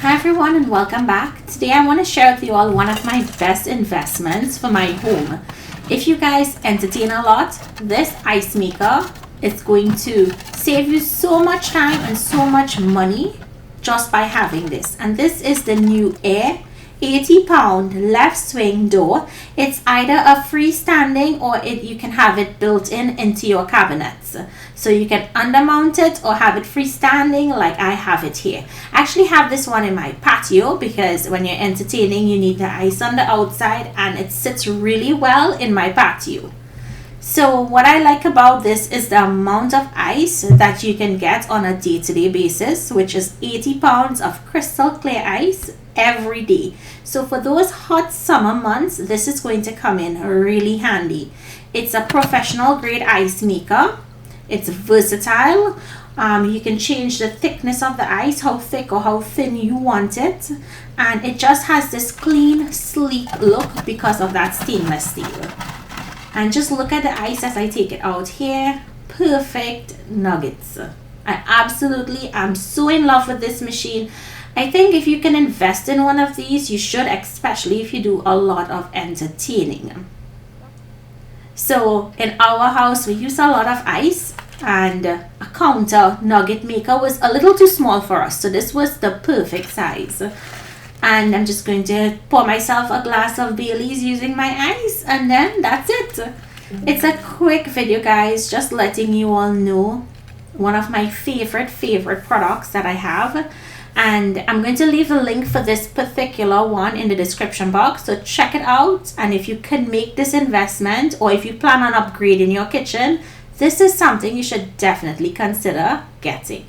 Hi everyone and welcome back. Today I want to share with you all one of my best investments for my home. If you guys entertain a lot, this ice maker is going to save you so much time and so much money just by having this. And this is the Newair 80-pound left swing door. It's either a freestanding or you can have it built into your cabinets. So you can undermount it or have it freestanding like I have it here. I actually have this one in my patio because when you're entertaining you need the ice on the outside, and it sits really well in my patio. So what I like about this is the amount of ice that you can get on a day-to-day basis, which is 80 pounds of crystal clear ice every day. So for those hot summer months, this is going to come in really handy. It's a professional grade ice maker. It's versatile. You can change the thickness of the ice, how thick or how thin you want it, and it just has this clean, sleek look because of that stainless steel. And just look at the ice as I take it out here. Perfect nuggets. I absolutely am so in love with this machine. I think if you can invest in one of these, you should, especially if you do a lot of entertaining. So in our house, we use a lot of ice, and a counter nugget maker was a little too small for us. So this was the perfect size. And I'm just going to pour myself a glass of Bailey's using my ice, and then that's it. It's a quick video, guys, just letting you all know one of my favorite products that I have. And I'm going to leave the link for this particular one in the description box, so check it out. And if you can make this investment, or if you plan on upgrading your kitchen, this is something you should definitely consider getting.